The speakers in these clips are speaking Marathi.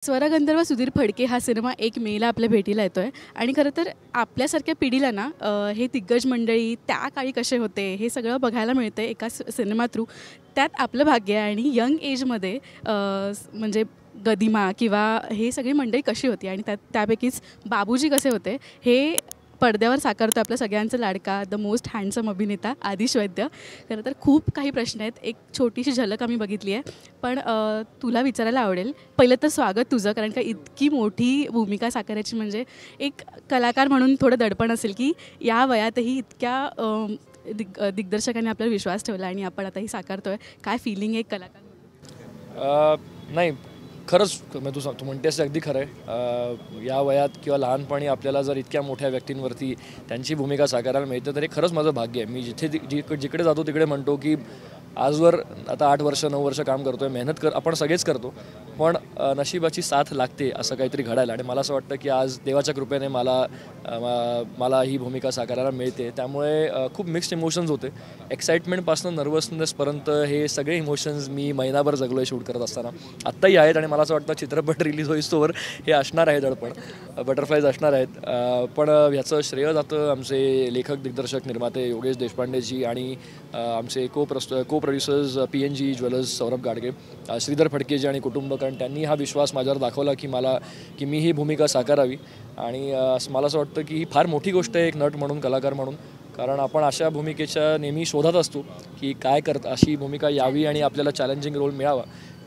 स्वरगंधर्व सुधीर फडके हा सिनेमा 1 मेला आपल्या भेटीला येतोय आणि खरं तर आपल्यासारख्या पिढीला ना हे दिग्गज मंडळी त्या काळी कसे होते हे सगळं बघायला मिळतं एका सिनेमा थ्रू. त्यात आपलं भाग्य आहे आणि यंग एजमध्ये म्हणजे गदिमा किंवा हे सगळी मंडळी कशी होती आणि त्यापैकीच बाबूजी कसे होते हे पडद्यावर साकारतो आपल्या सगळ्यांचा लाडका द मोस्ट हँडसम अभिनेता आदिश वैद्य. खरं तर खूप काही प्रश्न आहेत, एक छोटीशी झलक आम्ही बघितली आहे, पण तुला विचारायला आवडेल. पहिलं तर स्वागत तुझं, कारण का इतकी मोठी भूमिका साकारायची म्हणजे एक कलाकार म्हणून थोडं दडपण असेल की या वयातही इतक्या दिग्दर्शकांनी आपल्याला विश्वास ठेवला आणि आपण आता ही साकारतोय. काय फिलिंग आहे कलाकार? नाही, खरंच तू म्हणतेस अगदी खरं आहे. या वयात किंवा लहानपणी आपल्याला जर इतक्या मोठ्या व्यक्तींवरती त्यांची भूमिका साकारायला मिळते तर हे खरंच माझं भाग्य आहे. मी जिकडे जातो तिकडे म्हणतो की आजवर आता 8 वर्ष 9 वर्ष काम करतो आहे, मेहनत आपण सगळेच करतो, पण नशिबाची साथ लागते असं काहीतरी घडायला. आणि मला असं वाटतं की आज देवाच्या कृपेने मला ही भूमिका साकारायला मिळते. त्यामुळे खूप मिक्स्ड इमोशन्स होते. एक्साइटमेंटपासून नर्वसनेसपर्यंत हे सगळे इमोशन्स मी महिनाभर जगलो आहे शूट करत असताना. आत्ताही आहेत आणि मला असं वाटतं चित्रपट रिलीज होईस्तोवर हे असणार आहे दडपण, बटरफ्लाईज असणार आहेत. पण ह्याचं श्रेय जातं आमचे लेखक दिग्दर्शक निर्माते योगेश देशपांडेजी आणि आमचे co producers PNG jewellers Saurabh Gadge, Shridhar Phadke ji आणि कुटुंब, कारण त्यांनी हा विश्वास माझ्यावर दाखवला की मी ही भूमिका साकारावी. आणि मला असं वाटतं की ही फार मोठी गोष्ट आहे एक नट म्हणून, कलाकार म्हणून, कारण आपण अशा भूमिकेच्या नेहमी शोधात असतो की काय अशी भूमिका यावी आणि आपल्याला चॅलेंजिंग रोल मिळावा.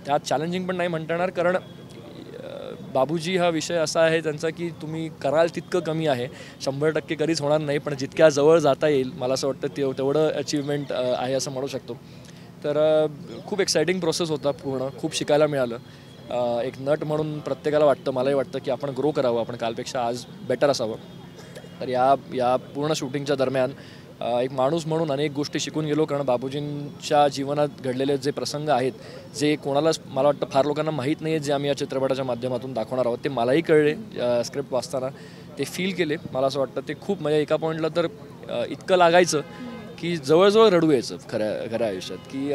त्यात चॅलेंजिंग पण नाही म्हणता येणार, कारण बाबूजी हा विषय असा आहे त्यांचा की तुम्ही कराल तितकं कमी आहे. 100% कधीच होणार नाही, पण जितक्या जवळ जाता येईल मला असं वाटतं तेवढं अचीवमेंट आहे असं म्हणू शकतो. तर खूप एक्सायटिंग प्रोसेस होता पूर्ण, खूप शिकायला मिळालं. एक नट म्हणून प्रत्येकाला वाटतं, मलाही वाटतं की आपण ग्रो करावं, आपण कालपेक्षा आज बेटर असावं. तर या पूर्ण शूटिंगच्या दरम्यान एक माणूस म्हणून अनेक गोष्टी शिकून गेलो, कारण बाबूजींच्या जीवनात घडलेले जे प्रसंग आहेत जे कोणालाच मला वाटतं फार लोकांना माहीत नाही आहेत, जे आम्ही या चित्रपटाच्या माध्यमातून दाखवणार आहोत, ते मलाही कळले स्क्रिप्ट वाचताना, ते फील केले. मला असं वाटतं ते खूप म्हणजे एका पॉईंटला तर इतकं लागायचं की जवळजवळ रडू यायचं खऱ्या आयुष्यात. की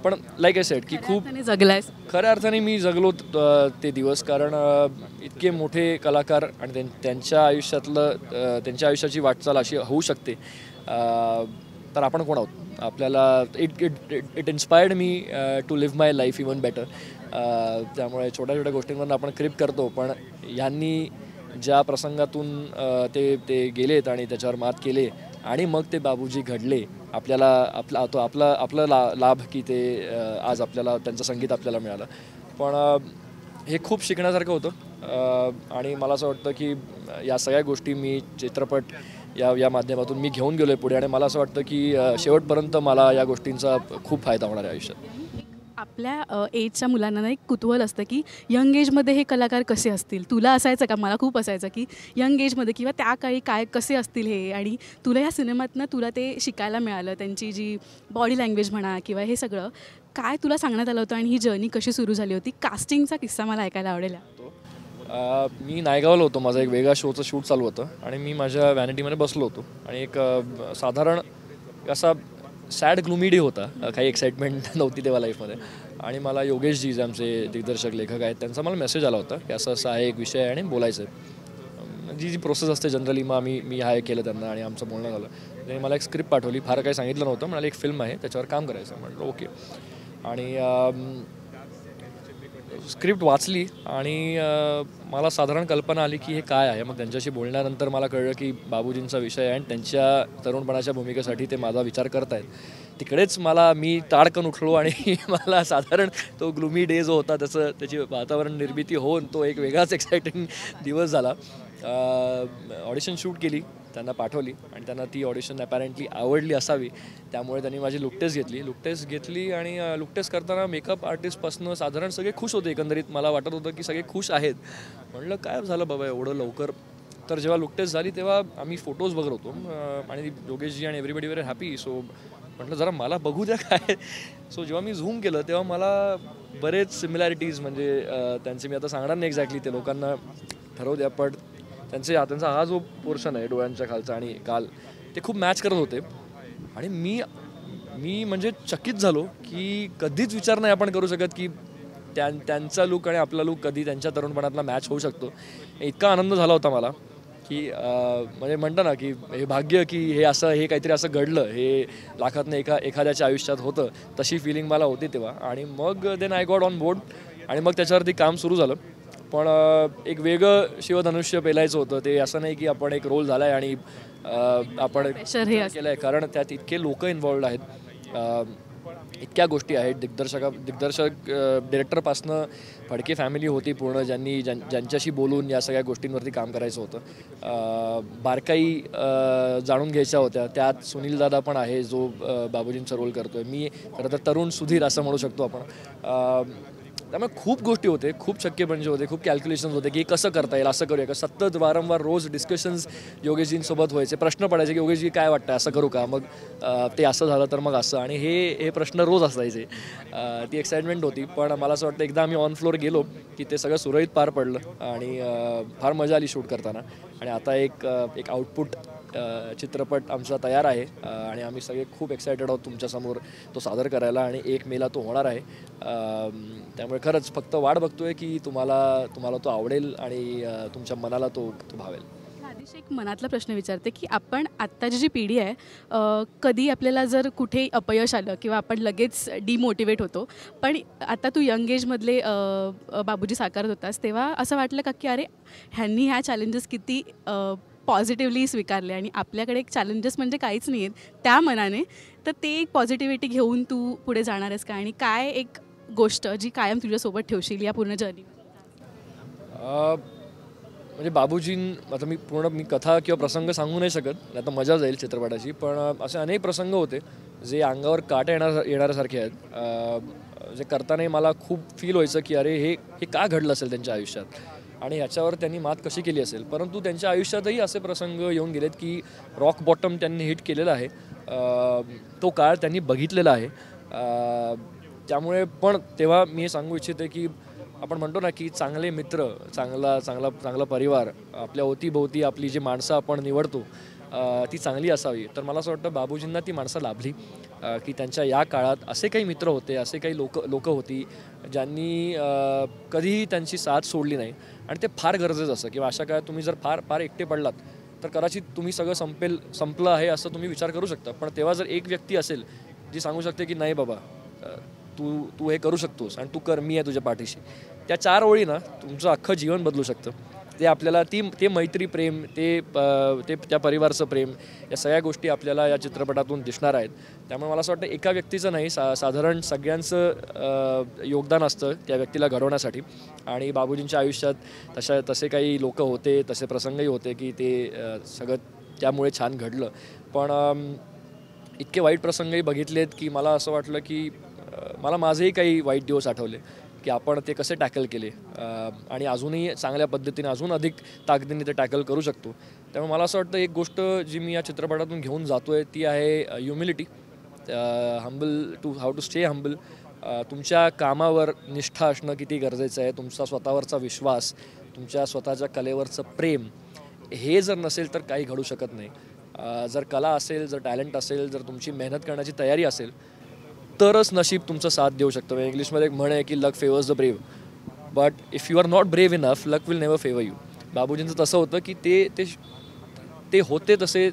पण लाईक आय सेड की खूप जगलायस, खऱ्या अर्थाने मी जगलो ते दिवस, कारण इतके मोठे कलाकार आणि त्यांच्या आयुष्याची वाटचाल अशी होऊ शकते, तर आपण कोण आहोत? आपल्याला it inspired me to live my life even better. त्यामुळे छोट्या छोट्या गोष्टींवरून आपण क्रिप करतो, पण ह्यांनी ज्या प्रसंगातून ते गेलेत आणि त्याच्यावर मात केले आणि मग ते बाबूजी घडले, आपल्याला आपला लाभ की ते आज आपल्याला त्यांचं संगीत आपल्याला मिळालं. पण हे खूप शिकण्यासारखं होतं. आणि मला असं वाटतं की या सगळ्या गोष्टी मी चित्रपट या माध्यमातून मी घेऊन गेलो आहे पुढे, आणि मला असं वाटतं की शेवटपर्यंत मला या गोष्टींचा खूप फायदा होणार आहे आयुष्यात. आपल्या एजच्या मुलांना एक कुतूहल असतं की यंग एजमध्ये हे कलाकार कसे असतील. तुला असायचं का? मला खूप असायचं की यंग एजमध्ये किंवा त्या काळी काय कसे असतील हे, आणि तुला ह्या सिनेमातनं तुला ते शिकायला मिळालं, त्यांची जी बॉडी लँग्वेज म्हणा किंवा हे सगळं काय तुला सांगण्यात आलं होतं आणि ही जर्नी कशी सुरू झाली होती. कास्टिंगचा किस्सा मला ऐकायला आवडेल. मी नायगावला होतो, माझा एक वेगळा शोचं शूट चालू होतं आणि मी माझ्या व्हॅनिटीमध्ये बसलो होतो आणि एक साधारण असा सॅड ग्लुमी डे होता. काही एक्साइटमेंट नव्हती तेव्हा लाईफमध्ये, आणि मला योगेशजी जे आमचे दिग्दर्शक लेखक आहेत त्यांचा मला मेसेज आला होता की असं आहे एक विषय आहे आणि बोलायचं आहे. जी प्रोसेस असते जनरली, मग मी हाय केलं त्यांना आणि आमचं बोलणं झालं. त्यांनी मला एक स्क्रिप्ट पाठवली, फार काही सांगितलं नव्हतं, म्हणाले एक फिल्म आहे त्याच्यावर काम करायचं. म्हटलं ओके. आणि स्क्रिप्ट वाचली आणि मला साधारण कल्पना आली की हे काय आहे. मग त्यांच्याशी बोलल्यानंतर मला कळलं की बाबूजींचा विषय आहे आणि त्यांच्या तरुणपणाच्या भूमिकेसाठी ते माझा विचार करत आहेत. तिकडेच मी ताडकन उठलो आणि मला साधारण तो ग्लुमी डे जो होता त्याची वातावरण निर्मिती होऊन तो एक वेगळाच एक्सायटिंग दिवस झाला. ऑडिशन शूट केली, त्यांना पाठवली आणि त्यांना ती ऑडिशन ॲपॅरेंटली आवडली असावी, त्यामुळे त्यांनी माझी लुक टेस्ट घेतली आणि लुक टेस्ट करताना मेकअप आर्टिस्टपासून साधारण सगळे खुश होते. एकंदरीत मला वाटत होतं की सगळे खुश आहेत. म्हणलं काय झालं बाबा एवढं लवकर. तर जेव्हा लुक टेस्ट झाली तेव्हा आम्ही फोटोज बघत होतो आणि योगेशजी आणि एव्हरीबडी वेर हॅपी. सो म्हटलं जरा मला बघू द्या काय. सो जेव्हा मी झूम केलं तेव्हा मला बरेच सिमिलॅरिटीज, म्हणजे त्यांचे मी आता सांगणार नाही एक्झॅक्टली, ते लोकांना ठरवू द्या, पण त्यांचा हा जो पोर्शन आहे डोळ्यांच्या खालचा आणि गाल, ते खूप मॅच करत होते. आणि मी म्हणजे चकित झालो की कधीच विचार नाही आपण करू शकत की त्यांचा लूक आणि आपला लूक कधी त्यांच्या तरुणपणातला मॅच होऊ शकतो. इतका आनंद झाला होता मला की म्हणजे म्हणतं ना की हे भाग्य की हे काहीतरी असं घडलं, हे लाखातनं एखाद्याच्या आयुष्यात होतं, तशी फिलिंग मला होती तेव्हा. आणि मग then I got on board आणि मग त्याच्यावरती काम सुरू झालं. पण एक वेगळं शिवधनुष्य पेलायचं होतं. ते असं नाही की आपण एक रोल झाला आहे आणि आपण केलं आहे, कारण त्यात इतके लोक इन्व्हॉल्ड आहेत, इतक्या गोष्टी आहेत. दिग्दर्शक डिरेक्टरपासनं फडके फॅमिली होती पूर्ण, ज्यांच्याशी बोलून या सगळ्या गोष्टींवरती काम करायचं होतं. बारकाई जाणून घ्यायच्या होत्या. त्यात सुनील दादा पण आहे जो बाबूजींचा रोल करतोय. मी खरं तर तरुण सुधीर असं म्हणू शकतो आपण. त्यामुळे खूप गोष्टी होते, खूप शक्यपंजे होते, खूप कॅल्क्युलेशन्स होते की कसं करता येईल, असं करूया का. सतत वारंवार रोज डिस्कशन्स योगेशजींसोबत व्हायचे. प्रश्न पडायचे की योगेशजी काय वाटतं, असं करू का, मग ते असं झालं तर मग असं. आणि हे प्रश्न रोज असायचे. ती एक्साइटमेंट होती. पण मला असं वाटतं एकदा आम्ही ऑन फ्लोअर गेलो की ते सगळं सुरळीत पार पडलं आणि फार मजा आली शूट करताना. आणि आता एक आउटपुट चित्रपट आमचा तयार आहे आणि आम्ही सगळे खूप एक्सायटेड आहोत तुमच्यासमोर तो सादर करायला. आणि 1 मेला तो होणार आहे. त्यामुळे खरंच फक्त वाट बघतोय की तुम्हाला तो आवडेल आणि तुमच्या मनाला तो भावेल. आधीच एक मनातला प्रश्न विचारते की आपण आत्ताची जी पिढी आहे, कधी आपल्याला जर कुठे अपयश आलं किंवा आपण लगेच डिमोटिवेट होतो, पण आता तू यंग एजमधले बाबूजी साकारत होतास तेव्हा असं वाटलं का की अरे ह्यांनी ह्या चॅलेंजेस किती पॉझिटिव्हली स्वीकारले आणि आपल्याकडे एक चॅलेंजेस म्हणजे काहीच नाही आहेत त्या मनाने, तर ते एक पॉझिटिव्हिटी घेऊन तू पुढे जाणार आहेस का, आणि काय एक गोष्ट जी कायम तुझ्यासोबत ठेवशील या पूर्ण जर्नी? म्हणजे आता मी कथा किंवा प्रसंग सांगू नाही शकत, नाही तर मजा जाईल चित्रपटाची. पण असे अनेक प्रसंग होते जे अंगावर काटे येणाऱ्यासारखे आहेत. जे करताना मला खूप फील व्हायचं की अरे हे का घडलं असेल त्यांच्या आयुष्यात आणि ह्याच्यावर त्यांनी मात कशी केली असेल. परंतु त्यांच्या आयुष्यातही असे प्रसंग येऊन गेलेत की रॉक बॉटम त्यांनी हिट केलेला आहे. तो काळ त्यांनी बघितलेला आहे. त्यामुळे पण तेव्हा मी हे सांगू इच्छिते की आपण म्हणतो ना की चांगले मित्र, चांगला परिवार, आपल्या अवतीभोवती आपली जी माणसं आपण निवडतो ती चांगली असावी. तर मला असं वाटतं बाबूजींना ती माणसं लाभली की त्यांच्या या काळात असे काही मित्र होते, असे काही लोक होती ज्यांनी कधीही त्यांची साथ सोडली नाही. आणि ते फार गरजेचं असं, किंवा अशा काळात तुम्ही जर फार एकटे पडलात तर कदाचित तुम्ही सगळं संपलं आहे असं तुम्ही विचार करू शकता. पण तेव्हा जर एक व्यक्ती असेल जी सांगू शकते की नाही बाबा, तू हे करू शकतोस आणि तू कर, मी आहे तुझ्या पाठीशी, त्या 4 ओळी ना तुमचं अख्खं जीवन बदलू शकतं. ते आपल्याला ते मैत्री प्रेम, ते त्या परिवारचं प्रेम, या सगळ्या गोष्टी आपल्याला या चित्रपटातून दिसणार आहेत. त्यामुळे मला असं वाटतं एका व्यक्तीचं नाही, साधारण सगळ्यांचं योगदान असतं त्या व्यक्तीला घडवण्यासाठी. आणि बाबूजींच्या आयुष्यात तसे काही लोक होते, तसे प्रसंगही होते की ते सगळं त्यामुळे छान घडलं. पण इतके वाईट प्रसंगही बघितलेत की मला असं वाटलं की मला माझेही काही वाईट दिवस आठवले की आपण ते कसे टॅकल केले आणि अजूनही चांगल्या पद्धतीने, अजून अधिक ताकदीने ते टॅकल करू शकतो. त्यामुळे मला असं वाटतं एक गोष्ट जी मी या चित्रपटातून घेऊन जातो आहे ती आहे humility, how to stay humble. तुमच्या कामावर निष्ठा असणं किती गरजेचं आहे, तुमचा स्वतःवरचा विश्वास, तुमच्या स्वतःच्या कलेवरचं प्रेम, हे जर नसेल तर काही घडू शकत नाही. जर कला असेल, जर टॅलेंट असेल, जर तुमची मेहनत करण्याची तयारी असेल तरच नशीब तुमचं साथ देऊ शकतं. इंग्लिशमध्ये एक म्हण आहे की luck favours the brave, but if you are not brave enough luck will never favour you. बाबूजींचं तसं होतं की ते होते तसे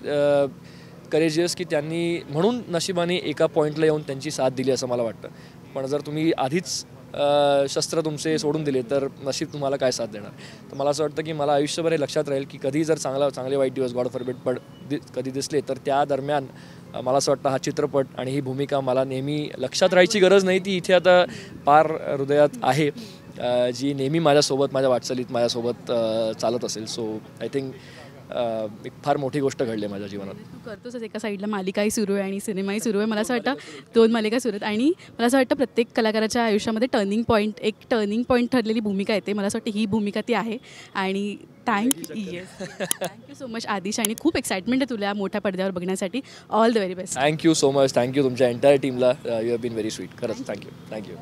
करेजियस की त्यांनी म्हणून नशिबाने एका पॉईंटला येऊन त्यांची साथ दिली असं मला वाटतं. पण जर तुम्ही आधीच शस्त्र तुमचे सोडून दिले तर नशीब तुम्हाला काय साथ देणार. तर मला असं वाटतं की मला आयुष्यभर हे लक्षात राहील की कधी जर चांगले वाईट दिवस गॉड फॉरबिड कधी दिसले तर त्या दरम्यान मला असं वाटतं हा चित्रपट आणि ही भूमिका मला नेहमी लक्षात राहायची गरज नाही, ती इथे आता पार हृदयात आहे, जी नेहमी माझ्यासोबत, माझ्या वाटचालीत माझ्यासोबत चालत असेल. सो आय थिंक एक फार मोठी गोष्ट घडली आहे माझ्या जीवनात. तू करतोच एका साईडला मालिकाही सुरू आहे आणि सिनेमाही सुरू आहे. मला असं वाटतं 2 मालिका सुरू आहेत आणि मला असं वाटतं प्रत्येक कलाकाराच्या आयुष्यामध्ये टर्निंग पॉईंट ठरलेली भूमिका येते. मला असं वाटतं ही भूमिका ती आहे. आणि थँक्यू सो मच आदिश, आणि खूप एक्साइटमेंट आहे तुला मोठ्या पडद्यावर बघण्यासाठी. All the very best. Thank you so much. Thank you तुमच्या एंटायर टीमला. You have been very sweet. खरंच थँक्यू.